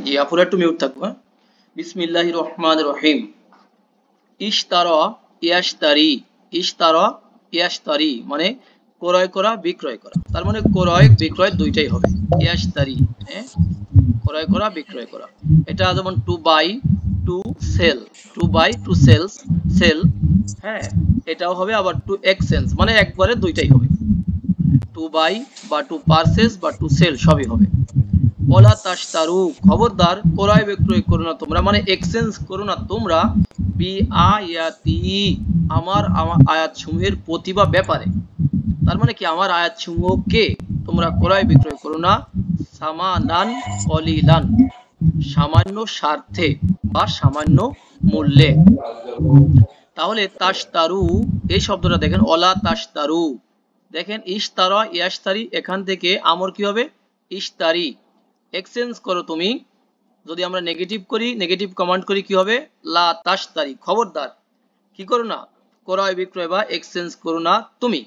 জি আপুরা একটু মিউট থাকবো। হ্যাঁ, বিসমিল্লাহির রহমানির রহিম। ইশতারা ইয়াশতারি, ইশতারা ইয়াশতারি মানে ক্রয় করা বিক্রয় করা, তার মানে ক্রয় বিক্রয় দুইটাই হবে। ইয়াশতারি, হ্যাঁ, ক্রয় করা বিক্রয় করা। এটা যেমন to buy, to sell, to buy to sales, sell, হ্যাঁ, এটাও হবে। আবার টু এক্সচেঞ্জ মানে একবারে দুইটাই হবে, টু বাই বা টু পারচেজ বা টু সেল সবই হবে। ওলা তাশতারু, খবরদার ক্রয় বিক্রয় করো না তোমরা, মানে এক্সচেঞ্জ করো না তোমরা, বি আয়াতি, আমার আয়াত সমূহের প্রতি বা ব্যাপারে। তার মানে কি, আমার আয়াত সমূহকে তোমরা ক্রয় বিক্রয় করো না, সামানান কলিলান, সামান্য স্বার্থে বা সামান্য মূল্যে। তাহলে তাশতারু, এই শব্দটা দেখেন, ওলা তাশতারু, দেখেন ইশতারা ইয়াশতারি, এখান থেকে আমর কি হবে, ইশতারি, এক্সচেঞ্জ করো তুমি। যদি আমরা নেগেটিভ করি, নেগেটিভ কমান্ড করি, কি হবে, লা তাশতারি, খবরদার কি করো না, ক্রয় বিক্রয় বা এক্সচেঞ্জ করো না তুমি।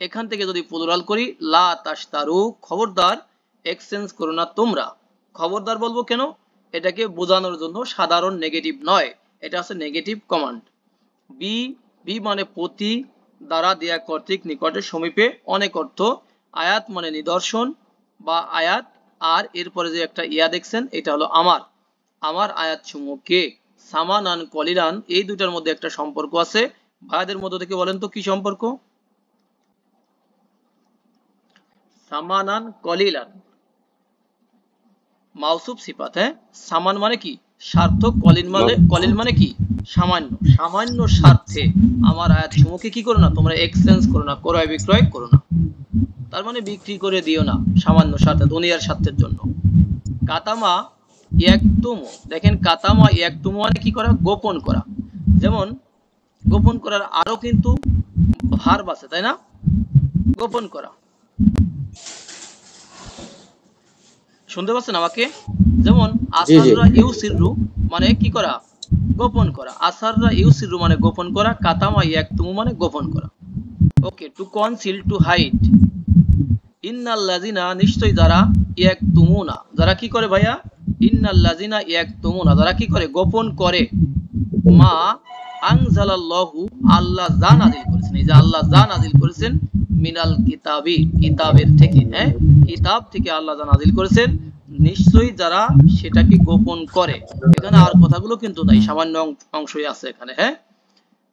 এখান থেকে যদি প্লুরাল করি, লা তাশতারু, খবরদার এক্সচেঞ্জ করো না তোমরা। খবরদার বলবো কেন, এটাকে বোঝানোর জন্য, সাধারণ নেগেটিভ নয়, এটা আছে নেগেটিভ কমান্ড। বি, বি মানে প্রতি, দ্বারা দেয়া, কর্তৃক, নিকটে, সমীপে, অনেক অর্থ। আয়াত মানে নিদর্শন বা আয়াত, আর এরপরে যে একটা ইয়া দেখছেন এটা হলো আমার, আমার আয়াত সমূহকে। সামানান কলিলান, এই দুটার মধ্যে একটা সম্পর্ক আছে। ভাইদের মধ্য থেকে বলেন তো কি সম্পর্ক। সামানান কলিলান মাউসুফ সিফাত, হ্যাঁ, সামান মানে কি সার্থক, কলিল মানে কি সামান্য, সামান্য স্বার্থে আমার আয়াত সমূহকে কি করো না তোমরা, এক্সচেঞ্জ করো না, ক্রয় বিক্রয় করো না, তার মানে বিক্রি করে দিও না সামান্য স্বার্থে, দুনিয়ার স্বার্থের জন্য। কাতামা ইয়াকতুমু, দেখেন কাতামা ইয়াকতুমু মানে কি করা, গোপন করা। যেমন গোপন করার আরো কিন্তু ভার্ব আছে, তাই না, গোপন করা, শুনতে পাচ্ছেন আমাকে। যেমন জি জি আসাররা ইউসিররু মানে কি করা, গোপন করা। আসাররা ইউসিররু মানে গোপন করা, কাতামা ইয়াকতুমু মানে গোপন করা। ওকে, টু কনসিল, টু হাইড। ইন্নাল্লাযিনা, নিশ্চয়ই যারা, ইয়াকতুমুনা, যারা কি করে ভাইয়া, ইন্নাল্লাযিনা ইয়াকতুমুনা, যারা কি করে, গোপন করে, মা আনজালাল্লাহু, আল্লাহ যা নাজিল করেছেন, এই যে আল্লাহ যা নাজিল করেছেন, মিনাল কিতাবি, কিতাবের থেকে, হ্যাঁ, কিতাব থেকে আল্লাহ যা নাজিল করেছেন, নিশ্চয়ই যারা সেটাকে গোপন করে। এখানে আর কথাগুলো কিন্তু নাই, সামান্য অংশই আছে এখানে, হ্যাঁ।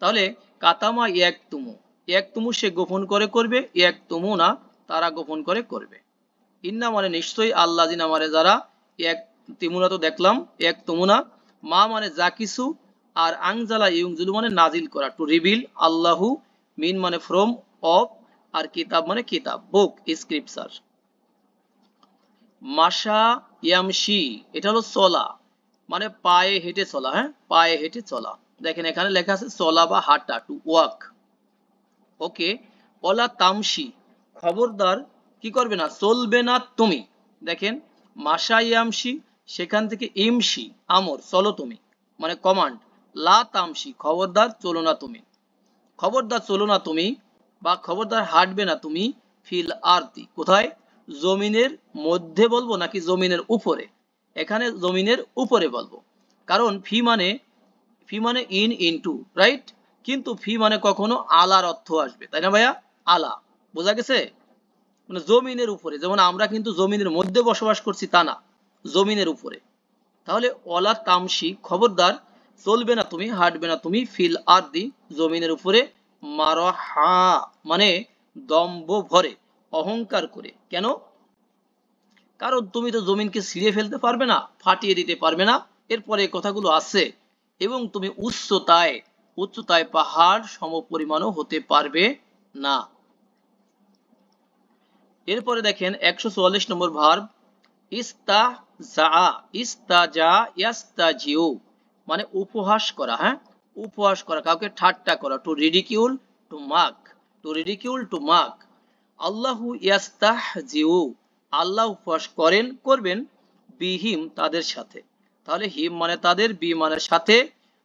তাহলে কাতামা ইয়াকতুমু, ইয়াকতুমু সে গোপন করে করবে, ইয়াকতুমুনা তারা গোপন করে করবে। ইন্না মানে নিশ্চয়ই, আল্লাহ জিনা মানে যারা, এক তিমুনা তো দেখলাম, এক তুমুনা, মা মানে যা কিছু, আর আংজালা ইউংজুলু মানে নাজিল করা, টু রিভিল, আল্লাহু, মিন মানে ফ্রম, অফ, আর কিতাব মানে কিতাব, বুক, স্ক্রিপচার। মাশা ইয়ামশি, এটা হলো চলা, মানে পায়ে হেঁটে চলা, হ্যাঁ, পায়ে হেঁটে চলা। দেখেন এখানে লেখা আছে চলা বা হাঁটা, টু ওয়াক। ওকে, ওলা তামশি, খবরদার কি করবে না, চলবে না তুমি। দেখেন মাশা ইয়ামশি, সেখান থেকে ইমশি আমর, চলো তুমি, মানে কমান্ড। লা তামশি, খবরদার চলো না তুমি, খবরদার চলো না তুমি, বা খবরদার হাঁটবে না তুমি, ফিল আরতি, কোথায়, জমিনের মধ্যে বলবো নাকি জমিনের উপরে, এখানে জমিনের উপরে বলবো। কারণ ফি মানে ইন, ইনটু, রাইট, কিন্তু ফি মানে কখনো আলার অর্থ আসবে, তাই না ভাইয়া, আলা, বোঝা গেছে, মানে জমিনের উপরে, যেমন আমরা কিন্তু জমিনের মধ্যে বসবাস করছি তা না, জমিনের উপরে। তাহলে অলা তামসি, খবরদার চলবে না তুমি, হাঁটবে না তুমি, ফিল আরদি, জমিনের উপরে, মারহা মানে দম্ভ ভরে, অহংকার করে। কেন, কারণ তুমি তো জমিনকে ছিঁড়ে ফেলতে পারবে না, ফাটিয়ে দিতে পারবে না, এরপরে কথাগুলো আছে, এবং তুমি উচ্চতায়, উচ্চতায় পাহাড় সমপরিমাণও হতে পারবে না। এরপরে দেখেন 144 নম্বর ভার্ব, ইস্তাজা, ইস্তাজা ইয়াস্তাজিউ মানে উপহাস করা, হ্যাঁ, উপহাস করা, কাউকে ঠাট্টা করা, টু রিডিকিউল, টু মাক, টু রিডিকিউল, টু মাক। আল্লাহু ইয়াস্তাহজিউ, আল্লাহ উপহাস করেন, করবেন, বিহিম তাদের সাথে। তাহলে হিম মানে তাদের, বি মানে সাথে,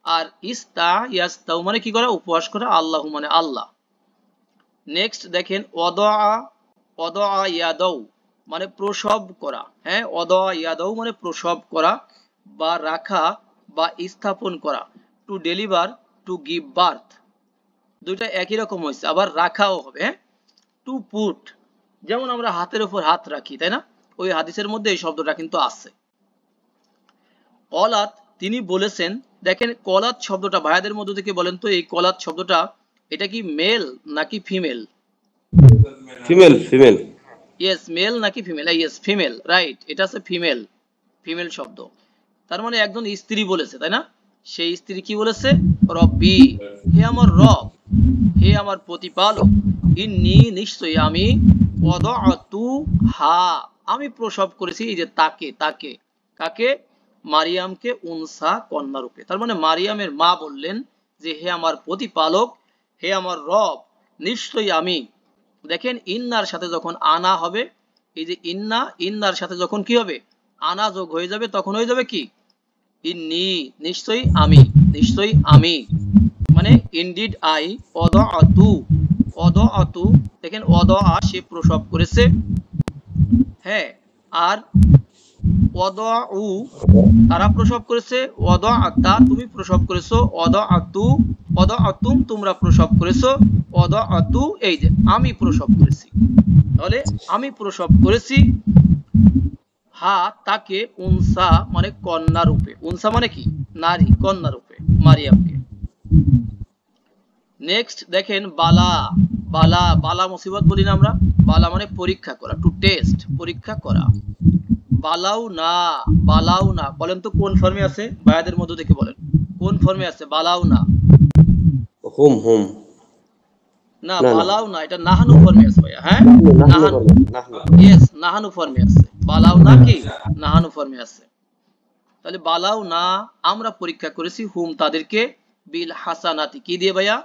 আর ইস্তা ইয়াস্তাউ মানে কি করা, উপহাস করা, আল্লাহু মানে আল্লাহ। নেক্সট দেখেন ওয়াদা, ওয়াদা ইয়াদাউ মানে প্রসব করা, হ্যাঁ, অদা ইয়াদাউ মানে প্রসব করা বা রাখা বা স্থাপন করা। To deliver, to give birth, দুইটা একই রকম হয়েছে, আবার রাখাও হবে, হ্যাঁ। টু পুট, যেমন আমরা হাতের উপর হাত রাখি, তাই না, ওই হাদিসের মধ্যে এই শব্দটা কিন্তু আছে। কলাত, তিনি বলেছেন। দেখেন কলাত শব্দটা ভাইয়াদের মধ্য থেকে বলেন তো, এই কলাত শব্দটা এটা কি মেল নাকি female? Female female yes, male নাকি ফিমেল? ইয়েস, ফিমেল, রাইট, এটা আছে ফিমেল, ফিমেল শব্দ। তার মানে একজন স্ত্রী বলেছে, তাই না? সেই স্ত্রী কি বলেছে? রব্বি, হে আমার রব, হে আমার প্রতিপালক, ইন্নী, নিশ্চয়ই আমি, ওয়াদাতু হা, আমি প্রসব করেছি, এই যে তাকে, তাকে কাকে? মারিয়ামকে, উনসা, কন্যা রূপে। তার মানে মারিয়ামের মা বললেন যে হে আমার প্রতিপালক, হে আমার রব, নিশ্চয়ই আমি। দেখেন ইন্নার সাথে যখন আনা হবে, এই যে ইন্না, ইন্নার সাথে যখন কি হবে? আনা যোগ হয়ে যাবে, তখন হয়ে যাবে কি? ইন্নি, নিশ্চয়ই আমি, নিশ্চয়ই আমি, মানে ইনডিড আই, ওয়াদাতু, ওয়াদাতু, দেখেন ওয়াদা, সে প্রসব করেছে, হ্যাঁ, আর ওয়াদাউ, তারা প্রসব করেছে, ওয়াদাআতা, তুমি প্রসব করেছো, ওয়াদাআতু, ওয়াদাআতুম, তোমরা প্রসব করেছো, ওয়াদাআতু, এই যে আমি প্রসব করেছি। তাহলে আমি প্রসব করেছি হা, তাকে, উনসা মানে কন্যা রূপে, উনসা মানে কি? নারী, কন্যা রূপে, মারিয়ামকে। নেক্সট দেখেন বালা, বালা, বালা মুসিবত বলি না আমরা, বালা মানে পরীক্ষা করা, টু টেস্ট, পরীক্ষা করা। বালাউ না, বালাউ না, বলেন তো কোন ফর্মে আছে? ভাইয়াদের মধ্য থেকে বলেন কোন ফর্মে আছে বালাউ না? হুম হুম না, না না বালাউ না, এটা নাহানু ফর্মে আছে ভাইয়া, হ্যাঁ, নাহনু নাহানু, বলে নাহনু ইয়েস, নাহানু ফর্মে আছে, বালাউ না কি? নাহানু ফর্মে আছে। তাহলে বালাউ না, আমরা পরীক্ষা করেছি, হুম তাদেরকে, বিল হাসানাতি, কি দিয়ে ভাইয়া?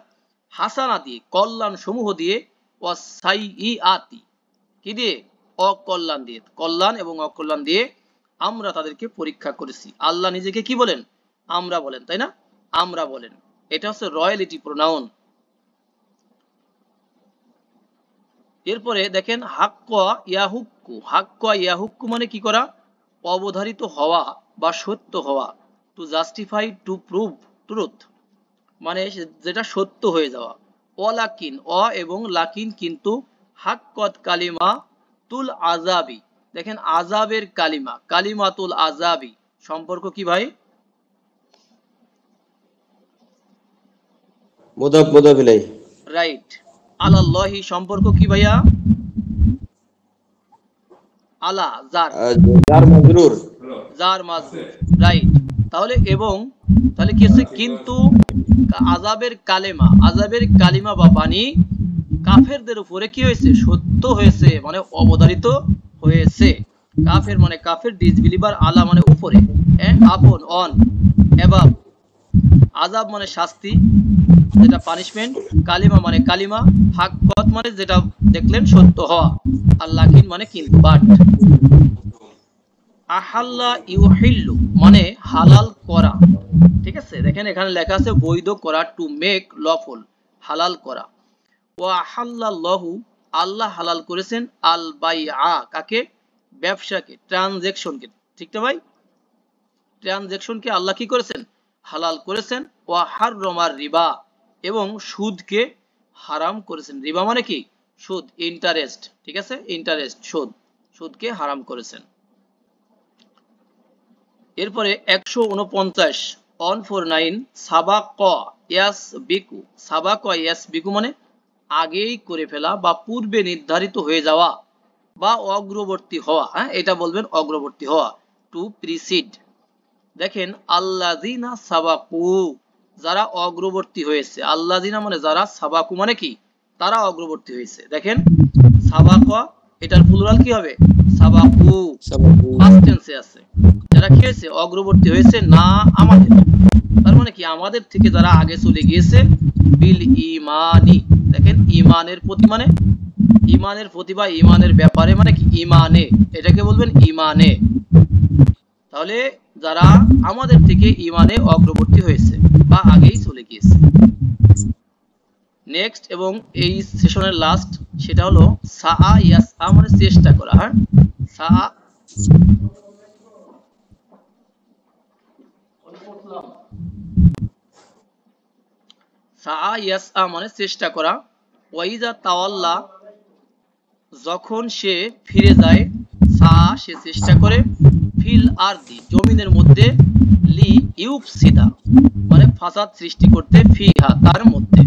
হাসানা দিয়ে, কল্যাণ সমূহ দিয়ে, ওয়াসাইয়্যাতি, কি দিয়ে? অকল্যাণ দিয়ে, কল্যাণ এবং অকল্যাণ দিয়ে আমরা তাদেরকে পরীক্ষা করেছি। আল্লাহ নিজেকে কি বলেন? আমরা বলেন, তাই না? আমরা বলেন, এটা হচ্ছে রয়্যালিটি প্রোনাউন। এরপরে দেখেন হাক্কা ইয়াহুক্কু, হাক্কা ইয়াহুক্কু মানে কি করা? অবধারিত হওয়া বা সত্য হওয়া। To justify, to prove truth, মানে যেটা সত্য হয়ে যাওয়া। অলাকিন, অ এবং লাকিন কিন্তু, হাক্কত কালিমা তুল আজাবি, দেখেন আজাবের কালিমা, কালিমাতুল আজাবি সম্পর্ক কি ভাই? মুদাফ মুদাফ ইলাই রাইট। আলাল্লাহি সম্পর্ক কি ভাইয়া? আলা, যার, জার মাজরুর যার মাজরুর, রাইট। তাহলে এবং, তাহলে কি আছে? কিন্তু আযাবের কালেমা, আযাবের কালিমা বা বাণী কাফেরদের উপরে কি হয়েছে? সত্য হয়েছে, মানে অবধারিত হয়েছে। কাফের মানে কাফের, ডিসবিলিভার, আলা মানে উপরে, আপন, অন, এবাব। আযাব মানে শাস্তি, যেটা পানিশমেন্ট। কালিমা মানে কালিমা। হাক্কত মানে যেটা দেখলেন সত্য হওয়া। আর লাকিন মানে কিন্তু, বাট। আহাল্লা ইউহিল্লু মানে হালাল করা, ঠিক আছে? দেখেন এখানে লেখা আছে বৈধ করা, টু মেক লফুল, হালাল করা। ওয়া আহাল্লাল্লাহু, আল্লাহ হালাল করেছেন, আল বাইআ, কাকে? ব্যবসাকে, ট্রানজাকশনকে, ঠিক না ভাই? ট্রানজাকশনকে আল্লাহ কি করেছেন? হালাল করেছেন। ওয়া হাররামার রিবা, এবং সুদকে হারাম করেছেন। রিবা মানে কি? সুদ, ইন্টারেস্ট, ঠিক আছে? ইন্টারেস্ট, সুদ, সুদকে হারাম করেছেন। এরপরে 149 149 সাবাক ইয়াসবিকু, সাবাক ইয়াসবিকু মানে আগেই করে ফেলা বা পূর্বে নির্ধারিত হয়ে যাওয়া বা অগ্রবর্তী হওয়া, হ্যাঁ, এটা বলবেন অগ্রবর্তী হওয়া, টু প্রিসিড। দেখেন আল্লাযিনা সাবাকু, যারা অগ্রবর্তী হয়েছে। আল্লাযিনা মানে যারা, সাবাকু মানে কি? তারা অগ্রবর্তী হয়েছে। দেখেন সাবাকা, এটার প্লুরাল কি হবে? সাবাকু, ফার্স্ট টেন্সে আছে। যারা কি হয়েছে? অগ্রবর্তী হয়েছে, না আমাদের, তার মানে কি? আমাদের থেকে যারা আগে চলে গিয়েছে, বিল ইমানি, দেখেন ইমানের প্রতি, মানে ইমানের প্রতি বা ইমানের ব্যাপারে, মানে কি? ইমানে, এটাকে বলবেন ইমানে। তাহলে যারা আমাদের থেকে ইমানে অগ্রবর্তী হয়েছে বা আগেই চলে গিয়েছে। নেক্সট এবং এই সেশনের লাস্ট, সেটা হলো সাআ ইয়াসআ মানে চেষ্টা করা, হ্যাঁ, সা সা ইয়াসআ মানে চেষ্টা করা। ওয়াইজা তাওয়াল্লা যখন সে ফিরে যায়, সা সে চেষ্টা করে, ফিল আরদি জমিনের মধ্যে, লি ইউফসিদা মানে ফাসাদ সৃষ্টি করতে, ফিহা তার মধ্যে।